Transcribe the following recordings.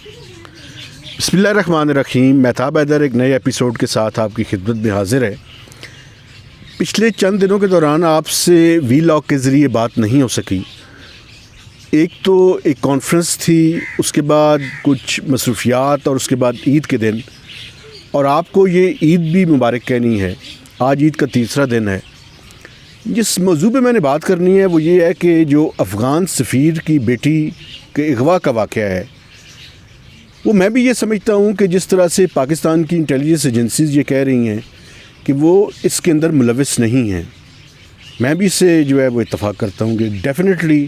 بسم اللہ الرحمن الرحیم. مہتاب حیدر ایک نئے ایپیسوڈ کے ساتھ آپ کی خدمت میں حاضر ہے. پچھلے چند دنوں کے دوران آپ سے وی لاگ کے ذریعے بات نہیں ہو سکی. ایک تو ایک کانفرنس تھی، اس کے بعد کچھ مصروفیات اور اس کے بعد عید کے دن، اور آپ کو یہ عید بھی مبارک کہنی ہے. آج عید کا تیسرا دن ہے. جس موضوع پہ میں نے بات کرنی ہے وہ یہ ہے کہ جو افغان سفیر کی بیٹی کے اغوا کا واقعہ ہے، وہ میں بھی یہ سمجھتا ہوں کہ جس طرح سے پاکستان کی انٹیلیجنس ایجنسیز یہ کہہ رہی ہیں کہ وہ اس کے اندر ملوث نہیں ہیں، میں بھی اس سے جو ہے وہ اتفاق کرتا ہوں کہ ڈیفینیٹلی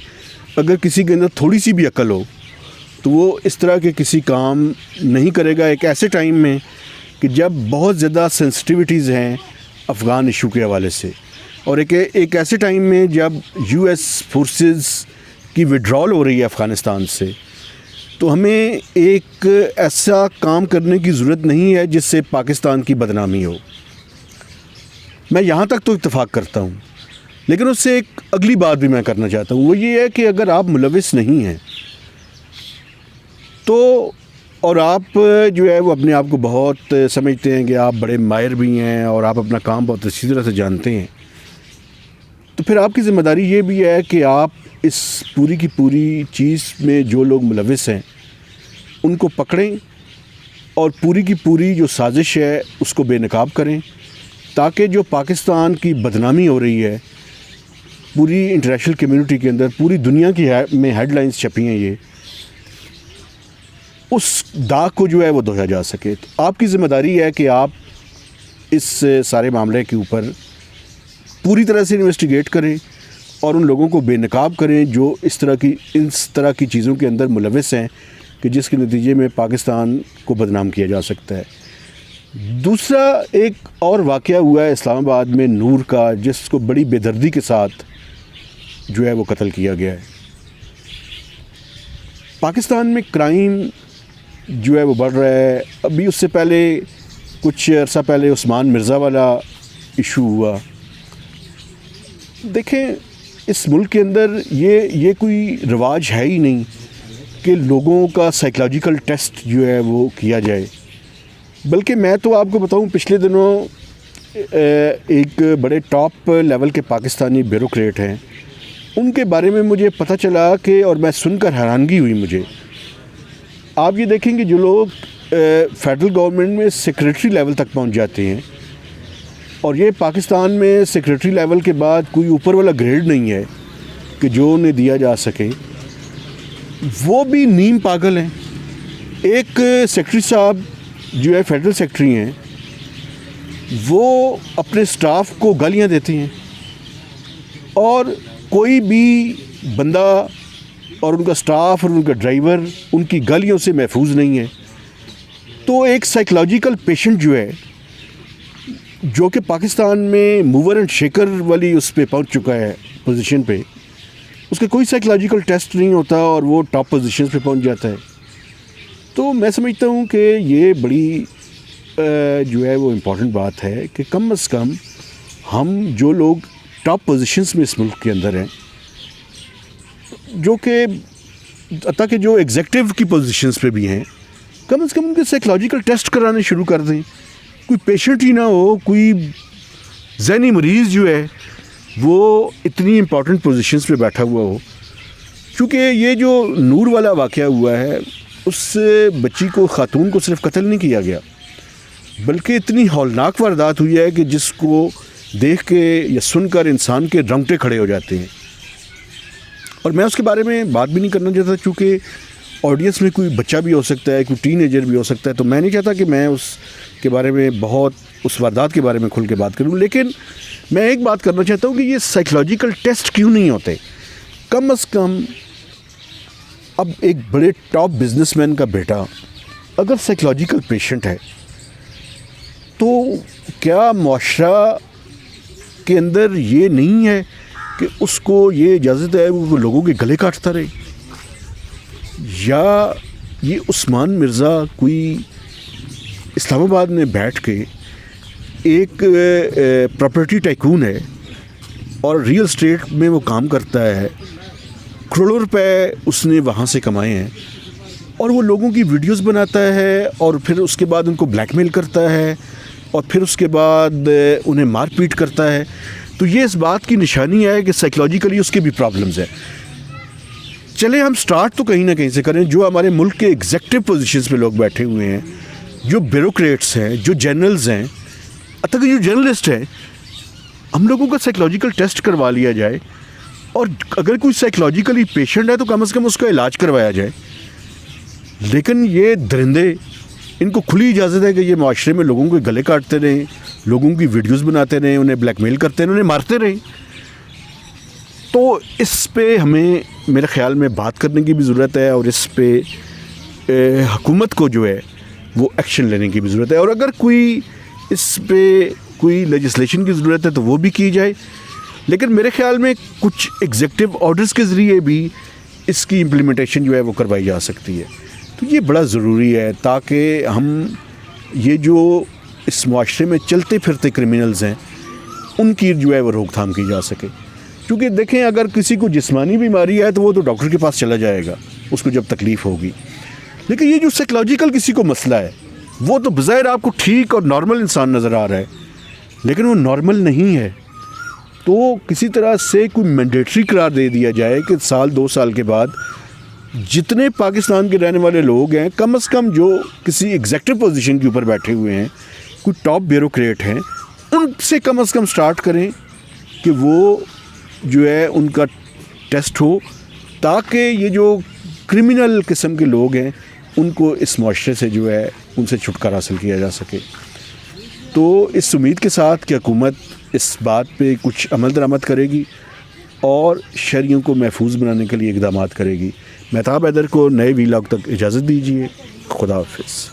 اگر کسی کے اندر تھوڑی سی بھی عقل ہو تو وہ اس طرح کے کسی کام نہیں کرے گا ایک ایسے ٹائم میں کہ جب بہت زیادہ سینسٹیوٹیز ہیں افغان ایشو کے حوالے سے، اور ایک ایسے ٹائم میں جب یو ایس فورسز کی وڈرال ہو رہی ہے افغانستان سے. تو ہمیں ایک ایسا کام کرنے کی ضرورت نہیں ہے جس سے پاکستان کی بدنامی ہو. میں یہاں تک تو اتفاق کرتا ہوں، لیکن اس سے ایک اگلی بات بھی میں کرنا چاہتا ہوں. وہ یہ ہے کہ اگر آپ ملوث نہیں ہیں تو، اور آپ جو ہے وہ اپنے آپ کو بہت سمجھتے ہیں کہ آپ بڑے ماہر بھی ہیں اور آپ اپنا کام بہت اچھی طرح سے جانتے ہیں، تو پھر آپ کی ذمہ داری یہ بھی ہے کہ آپ اس پوری کی پوری چیز میں جو لوگ ملوث ہیں ان کو پکڑیں اور پوری کی پوری جو سازش ہے اس کو بے نقاب کریں، تاکہ جو پاکستان کی بدنامی ہو رہی ہے پوری انٹرنیشنل کمیونٹی کے اندر، پوری دنیا کی میں ہیڈ لائنز چھپی ہیں، یہ اس داغ کو جو ہے وہ دھویا جا سکے. تو آپ کی ذمہ داری ہے کہ آپ اس سارے معاملے کے اوپر پوری طرح سے انویسٹیگیٹ کریں اور ان لوگوں کو بے نقاب کریں جو اس طرح کی چیزوں کے اندر ملوث ہیں کہ جس کے نتیجے میں پاکستان کو بدنام کیا جا سکتا ہے. دوسرا ایک اور واقعہ ہوا ہے اسلام آباد میں نور کا، جس کو بڑی بے دردی کے ساتھ جو ہے وہ قتل کیا گیا ہے. پاکستان میں کرائم جو ہے وہ بڑھ رہا ہے. ابھی اس سے پہلے کچھ عرصہ پہلے عثمان مرزا والا ایشو ہوا. دیکھیں اس ملک کے اندر یہ کوئی رواج ہے ہی نہیں کہ لوگوں کا سائیکلوجیکل ٹیسٹ جو ہے وہ کیا جائے. بلکہ میں تو آپ کو بتاؤں، پچھلے دنوں ایک بڑے ٹاپ لیول کے پاکستانی بیوروکریٹ ہیں، ان کے بارے میں مجھے پتہ چلا کہ، اور میں سن کر حیرانگی ہوئی مجھے. آپ یہ دیکھیں کہ جو لوگ فیڈرل گورنمنٹ میں سیکریٹری لیول تک پہنچ جاتے ہیں، اور یہ پاکستان میں سیکریٹری لیول کے بعد کوئی اوپر والا گریڈ نہیں ہے کہ جو انہیں دیا جا سکے، وہ بھی نیم پاگل ہیں. ایک سیکریٹری صاحب جو ہے فیڈرل سیکریٹری ہیں، وہ اپنے سٹاف کو گالیاں دیتے ہیں، اور کوئی بھی بندہ اور ان کا سٹاف اور ان کا ڈرائیور ان کی گالیوں سے محفوظ نہیں ہے. تو ایک سائیکلوجیکل پیشنٹ جو ہے، جو کہ پاکستان میں موور اینڈ شیکر والی اس پہ پہنچ چکا ہے پوزیشن پہ، اس کا کوئی سائیکلوجیکل ٹیسٹ نہیں ہوتا اور وہ ٹاپ پوزیشنز پہ پہنچ جاتا ہے. تو میں سمجھتا ہوں کہ یہ بڑی جو ہے وہ امپورٹنٹ بات ہے کہ کم از کم ہم جو لوگ ٹاپ پوزیشنز میں اس ملک کے اندر ہیں، جو کہ حتیٰ کہ جو ایگزیکٹو کی پوزیشنز پہ بھی ہیں، کم از کم ان کے سائیکلوجیکل ٹیسٹ کرانے شروع کر دیں. کوئی پیشنٹ ہی نہ ہو، کوئی ذہنی مریض جو ہے وہ اتنی امپورٹنٹ پوزیشنز پہ بیٹھا ہوا ہو. کیونکہ یہ جو نور والا واقعہ ہوا ہے، اس بچی کو، خاتون کو صرف قتل نہیں کیا گیا، بلکہ اتنی ہولناک واردات ہوئی ہے کہ جس کو دیکھ کے یا سن کر انسان کے رونگٹے کھڑے ہو جاتے ہیں. اور میں اس کے بارے میں بات بھی نہیں کرنا چاہتا کیونکہ آڈینس میں کوئی بچہ بھی ہو سکتا ہے، کوئی ٹین ایجر بھی ہو سکتا ہے، تو میں نہیں چاہتا کہ میں اس کے بارے میں بہت، اس واردات کے بارے میں کھل کے بات کروں. لیکن میں ایک بات کرنا چاہتا ہوں کہ یہ سائیکلوجیکل ٹیسٹ کیوں نہیں ہوتے؟ کم از کم اب ایک بڑے ٹاپ بزنس مین کا بیٹا اگر سائیکلوجیکل پیشنٹ ہے تو کیا معاشرہ کے اندر یہ نہیں ہے کہ اس کو یہ اجازت ہے وہ لوگوں کے گلے کاٹتا رہے؟ یا یہ عثمان مرزا کوئی اسلام آباد میں بیٹھ کے ایک پراپرٹی ٹائکون ہے اور ریئل اسٹیٹ میں وہ کام کرتا ہے، کروڑوں روپے اس نے وہاں سے کمائے ہیں، اور وہ لوگوں کی ویڈیوز بناتا ہے اور پھر اس کے بعد ان کو بلیک میل کرتا ہے اور پھر اس کے بعد انہیں مار پیٹ کرتا ہے. تو یہ اس بات کی نشانی ہے کہ سائیکلوجیکلی اس کے بھی پرابلمز ہیں. چلے ہم سٹارٹ تو کہیں نہ کہیں سے کریں. جو ہمارے ملک کے ایگزیکٹو پوزیشنز پہ لوگ بیٹھے ہوئے ہیں, جو بیوروکریٹس ہیں, جو جنرلز ہیں, حتیٰ کہ جو جرنلسٹ ہیں, ہم لوگوں کا سائیکلوجیکل ٹیسٹ کروا لیا جائے اور اگر کوئی سائیکلوجیکلی پیشنٹ ہے تو کم از کم اس کا علاج کروایا جائے. لیکن یہ درندے, ان کو کھلی اجازت ہے کہ یہ معاشرے میں لوگوں کے گلے کاٹتے رہیں, لوگوں کی ویڈیوز بناتے رہیں, انہیں بلیک میل کرتے رہیں, انہیں مارتے رہیں. تو اس پہ ہمیں میرے خیال میں بات کرنے کی بھی ضرورت ہے اور اس پہ حکومت کو جو ہے وہ ایکشن لینے کی بھی ضرورت ہے. اور اگر کوئی اس پہ کوئی لیجسلیشن کی ضرورت ہے تو وہ بھی کی جائے. لیکن میرے خیال میں کچھ ایگزیکٹو آرڈرز کے ذریعے بھی اس کی امپلیمنٹیشن جو ہے وہ کروائی جا سکتی ہے. تو یہ بڑا ضروری ہے تاکہ ہم یہ جو اس معاشرے میں چلتے پھرتے کرمنلز ہیں ان کی جو ہے وہ روک تھام کی جا سکے. کیونکہ دیکھیں, اگر کسی کو جسمانی بیماری ہے تو وہ تو ڈاکٹر کے پاس چلا جائے گا اس کو جب تکلیف ہوگی. لیکن یہ جو سائیکلوجیکل کسی کو مسئلہ ہے وہ تو بظاہر آپ کو ٹھیک اور نارمل انسان نظر آ رہا ہے, لیکن وہ نارمل نہیں ہے. تو کسی طرح سے کوئی مینڈیٹری قرار دے دیا جائے کہ سال 2 سال کے بعد جتنے پاکستان کے رہنے والے لوگ ہیں, کم از کم جو کسی ایگزیکٹو پوزیشن کے اوپر بیٹھے ہوئے ہیں, کوئی ٹاپ بیوروکریٹ ہیں, ان سے کم از کم سٹارٹ کریں کہ وہ جو ہے ان کا ٹیسٹ ہو, تاکہ یہ جو کرمنل قسم کے لوگ ہیں ان کو اس معاشرے سے جو ہے ان سے چھٹکارا حاصل کیا جا سکے. تو اس امید کے ساتھ کہ حکومت اس بات پہ کچھ عمل درآمد کرے گی اور شہریوں کو محفوظ بنانے کے لیے اقدامات کرے گی. مہتاب حیدر کو نئے ویلاگ تک اجازت دیجیے. خدا حافظ.